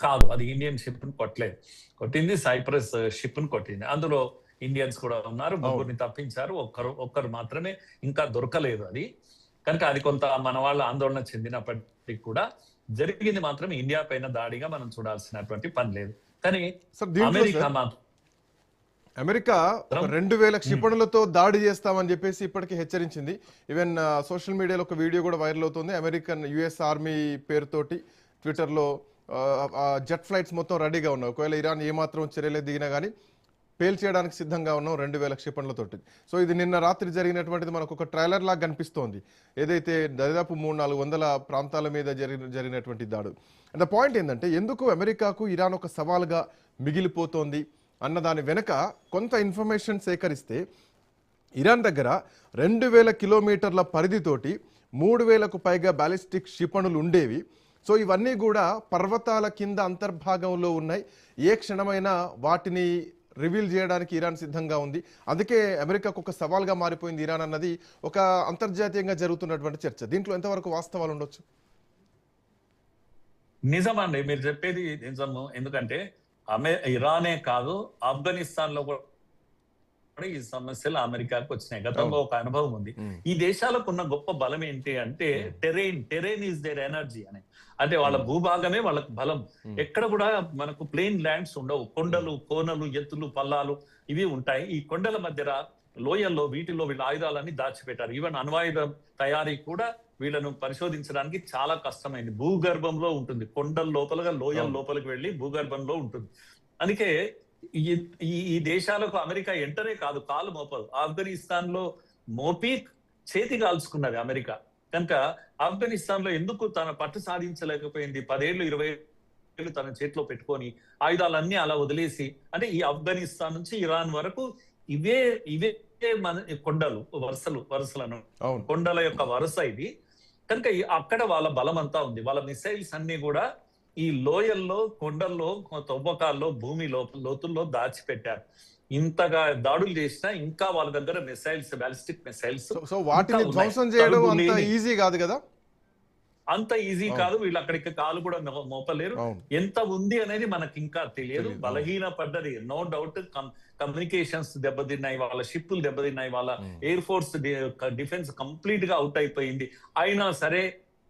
కాదు, అది Indian ship ని కొట్టలేదు, కొట్టింది సైప్రస్ షిప్ ని కొట్టింది. అందులో ఇండియన్స్ కూడా ఉన్నారు, ముగ్గురిని తప్పించారు, ఒక్కరు మాత్రమే ఇంకా దొరకలేదు అది. కనుక అది కొంత మన వాళ్ళ ఆందోళన చెందినప్పటికీ కూడా జరిగింది మాత్రం ఇండియా పైన దాడిగా మనం చూడాల్సినటువంటి పని లేదు. కానీ అమెరికా మాత్రం అమెరికా ఒక 2000 క్షిపణులతో దాడి చేస్తామని చెప్పేసి ఇప్పటికీ హెచ్చరించింది. ఈవెన్ సోషల్ మీడియాలో ఒక వీడియో కూడా వైరల్ అవుతుంది. అమెరికన్ యుఎస్ ఆర్మీ పేరుతోటి ట్విట్టర్లో జెట్ ఫ్లైట్స్ మొత్తం రెడీగా ఉన్నాయి, ఒకవేళ ఇరాన్ ఏమాత్రం చర్యలు దిగినా కానీ పేల్చేయడానికి సిద్ధంగా ఉన్నాం 2000 క్షిపణులతోటి. సో ఇది నిన్న రాత్రి జరిగినటువంటిది మనకు ఒక ట్రైలర్ లాగా కనిపిస్తోంది, ఏదైతే దాదాపు 300-400 ప్రాంతాల మీద జరిగినటువంటి దాడు. అండ్ ద పాయింట్ ఏంటంటే, ఎందుకు అమెరికాకు ఇరాన్ ఒక సవాల్గా మిగిలిపోతోంది అన్న దాని వెనక కొంత ఇన్ఫర్మేషన్ సేకరిస్తే, ఇరాన్ దగ్గర 2000 కిలోమీటర్ల పరిధితోటి 3000కు పైగా బ్యాలిస్టిక్ క్షిపణులు ఉండేవి. సో ఇవన్నీ కూడా పర్వతాల కింద అంతర్భాగంలో ఉన్నాయి, ఏ క్షణమైనా వాటిని రివీల్ చేయడానికి ఇరాన్ సిద్ధంగా ఉంది. అందుకే అమెరికాకు ఒక సవాల్గా మారిపోయింది ఇరాన్ అన్నది ఒక అంతర్జాతీయంగా జరుగుతున్నటువంటి చర్చ. దీంట్లో ఎంతవరకు వాస్తవాలు ఉండొచ్చు? నిజమండి మీరు చెప్పేది నిజము. ఎందుకంటే ఇరానే కాదు, ఆఫ్ఘనిస్తాన్ లో కూడా ఈ సమస్యలు అమెరికాకు వచ్చినాయి. గతంలో ఒక అనుభవం ఉంది. ఈ దేశాలకు ఉన్న గొప్ప బలం ఏంటి అంటే టెరైన్ ఈజ్ దేర్ ఎనర్జీ అని. అంటే వాళ్ళ భూభాగమే వాళ్ళకు బలం. ఎక్కడ కూడా మనకు ప్లెయిన్ ల్యాండ్స్ ఉండవు, కొండలు, కోనలు, ఎత్తులు, పల్లాలు ఇవి ఉంటాయి. ఈ కొండల మధ్య లోయల్లో వీటిల్లో వీళ్ళ ఆయుధాలన్నీ దాచిపెట్టారు. ఈవెన్ అణ్వాయుధం తయారీ కూడా వీళ్ళను పరిశోధించడానికి చాలా కష్టమైంది. భూగర్భంలో ఉంటుంది, కొండల లోపలగా లోయల లోపలికి వెళ్ళి భూగర్భంలో ఉంటుంది. అందుకే ఈ దేశాలకు అమెరికా ఎంటరే కాదు, కాలు మోపదు. ఆఫ్ఘనిస్తాన్ లో మోపి చేతి కాల్చుకున్నది అమెరికా. కనుక ఆఫ్ఘనిస్తాన్ లో ఎందుకు తన పట్టు సాధించలేకపోయింది? 10 ఏళ్ళు 20 ఏళ్ళు తన చేతిలో పెట్టుకొని ఆయుధాలన్నీ అలా వదిలేసి, అంటే ఈ ఆఫ్ఘనిస్తాన్ నుంచి ఇరాన్ వరకు ఇవే మన కొండలు, వరుసలను కొండల యొక్క వరుస ఇది. కనుక అక్కడ వాళ్ళ బలం అంతా ఉంది. వాళ్ళ మిసైల్స్ అన్ని కూడా ఈ లోయల్లో, కొండల్లో, తవ్వకాల్లో, భూమి లోతుల్లో దాచిపెట్టారు. ఇంతగా దాడులు చేసినా ఇంకా వాళ్ళ దగ్గర మిసైల్స్, బాలిస్టిక్ మిసైల్స్, సో వాటిని ధ్వంసం చేయడం అంత ఈజీ కాదు కదా? అంత ఈజీ కాదు. వీళ్ళు అక్కడికి కాలు కూడా మోపలేరు. ఎంత ఉంది అనేది మనకి ఇంకా తెలియదు. బలహీన పడ్డది, నో డౌట్. కమ్యూనికేషన్స్ దెబ్బతిన్నాయి, వాళ్ళ షిప్పులు దెబ్బతిన్నాయి, వాళ్ళ ఎయిర్ ఫోర్స్ డిఫెన్స్ కంప్లీట్ గా అవుట్ అయిపోయింది. అయినా సరే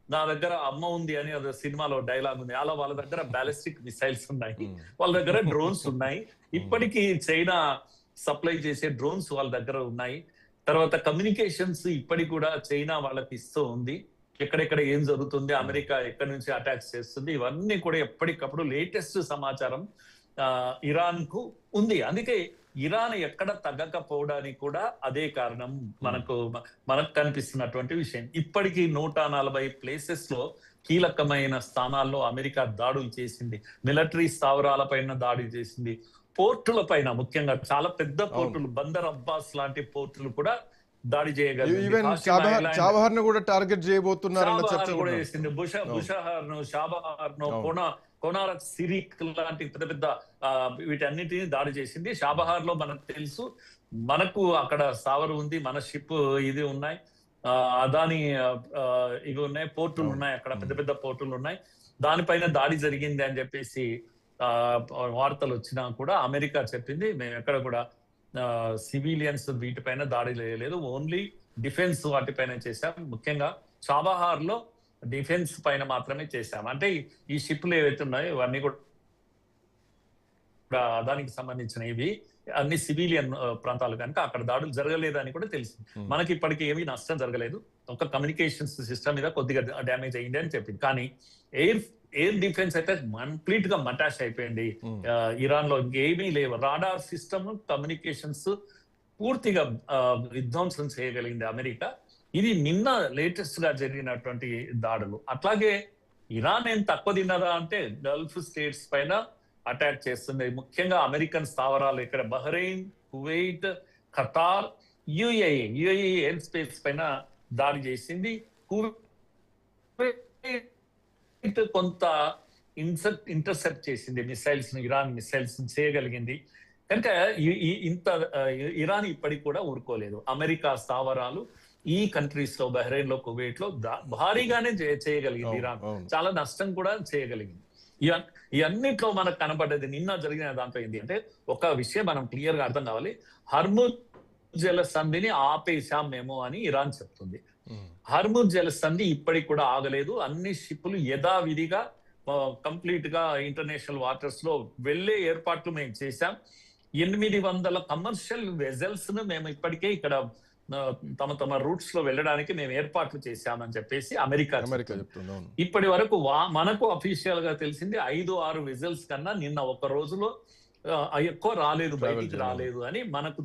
నా దగ్గర అమ్మ ఉంది అని అది సినిమాలో డైలాగ్ ఉంది, అలా వాళ్ళ దగ్గర బాలిస్టిక్ మిసైల్స్ ఉన్నాయి, వాళ్ళ దగ్గర డ్రోన్స్ ఉన్నాయి. ఇప్పటికీ చైనా సప్లై చేసే డ్రోన్స్ వాళ్ళ దగ్గర ఉన్నాయి. తర్వాత కమ్యూనికేషన్స్ ఇప్పటికి కూడా చైనా వాళ్ళకి ఇస్తూ ఉంది. ఎక్కడెక్కడ ఏం జరుగుతుంది, అమెరికా ఎక్కడి నుంచి అటాక్స్ చేస్తుంది, ఇవన్నీ కూడా ఎప్పటికప్పుడు లేటెస్ట్ సమాచారం ఇరాన్ కు ఉంది. అందుకే ఇరాన్ ఎక్కడ తగ్గకపోవడానికి కూడా అదే కారణం మనకు కనిపిస్తున్నటువంటి విషయం. ఇప్పటికీ 140 ప్లేసెస్ లో కీలకమైన స్థానాల్లో అమెరికా దాడులు చేసింది. మిలిటరీ స్థావరాల పైన దాడి చేసింది, పోర్టుల పైన, ముఖ్యంగా చాలా పెద్ద పోర్టులు, బందర్ అబ్బాస్ లాంటి పోర్టులు కూడా దాడి చేయగలిగింది. షాబహార్ ను, కోనారక్, సిరిక్ లాంటి పెద్ద పెద్ద వీటన్నిటిని దాడి చేసింది. షాబహార్ లో మనకు తెలుసు, మనకు అక్కడ స్థావరం ఉంది, మన షిప్ ఇది ఉన్నాయి, అదాని ఇవి ఉన్నాయి, పోర్టులు ఉన్నాయి, అక్కడ పెద్ద పెద్ద పోర్టులు ఉన్నాయి. దానిపైన దాడి జరిగింది అని చెప్పేసి వార్తలు వచ్చినా కూడా అమెరికా చెప్పింది, మేము ఎక్కడ కూడా సివిలియన్స్ వీటిపైన దాడి చేయలేదు, ఓన్లీ డిఫెన్స్ వాటిపైన చేశాం. ముఖ్యంగా చాబహార్ లో డిఫెన్స్ పైన మాత్రమే చేశాం. అంటే ఈ షిప్లు ఏవైతే ఉన్నాయో ఇవన్నీ కూడా దానికి సంబంధించిన ఇవి అన్ని సివిలియన్ ప్రాంతాలు కనుక అక్కడ దాడులు జరగలేదని కూడా తెలిసింది. మనకి ఇప్పటికీ ఏమీ నష్టం జరగలేదు, ఒక కమ్యూనికేషన్స్ సిస్టమ్ మీద కొద్దిగా డ్యామేజ్ అయింది అని చెప్పింది. కానీ ఎయిర్ డిఫెన్స్ అయితే కంప్లీట్ గా మటాష్ అయిపోయింది ఇరాన్ లో. ఇంకేమీ లేవు, రాడార్ సిస్టమ్, కమ్యూనికేషన్స్ పూర్తిగా విధ్వంసం చేయగలిగింది అమెరికా. ఇది నిన్న లేటెస్ట్ గా జరిగినటువంటి దాడులు. అట్లాగే ఇరాన్ ఏం తక్కువ తిన్నదా అంటే గల్ఫ్ స్టేట్స్ పైన అటాక్ చేస్తుంది. ముఖ్యంగా అమెరికన్ స్థావరాలు ఇక్కడ Bahrain, Kuwait, Qatar, UAE air space పైన దాడి చేసింది. కువైట్ కొంత ఇంటర్సెప్ట్ చేసింది మిసైల్స్ ను, ఇరాన్ మిసైల్స్ చేయగలిగింది. కనుక ఇంత ఇరాన్ ఇప్పటికి కూడా ఊరుకోలేదు. అమెరికా స్థావరాలు ఈ కంట్రీస్ లో, బహ్రెయిన్ లో, కువైట్ లో భారీగానే చేయగలిగింది ఇరాన్, చాలా నష్టం కూడా చేయగలిగింది. ఇవన్నిట్లో మనకు కనబడ్డది నిన్న జరిగిన దాంట్లో ఏంటి అంటే ఒక విషయం మనం క్లియర్ గా అర్థం కావాలి. హర్ముజ్ జలసంధిని ఆపేశాం మేము అని ఇరాన్ చెప్తుంది. హర్ముజ్ జలసంధి ఇప్పటికి కూడా ఆగలేదు. అన్ని షిప్పులు యథావిధిగా కంప్లీట్ గా ఇంటర్నేషనల్ వాటర్స్ లో వెళ్లే ఏర్పాట్లు మేము చేశాం. 800 కమర్షియల్ వెజల్స్ ను మేము ఇప్పటికే ఇక్కడ తమ రూట్స్ లో వెళ్ళడానికి మేము ఏర్పాట్లు చేశామని చెప్పేసి అమెరికా చెప్తుంది. ఇప్పటి వరకు మనకు అఫీషియల్ గా తెలిసింది 5-6 వెజల్స్ కన్నా నిన్న ఒక రోజులో ఎక్కువ రాలేదు, బయటికి రాలేదు అని మనకు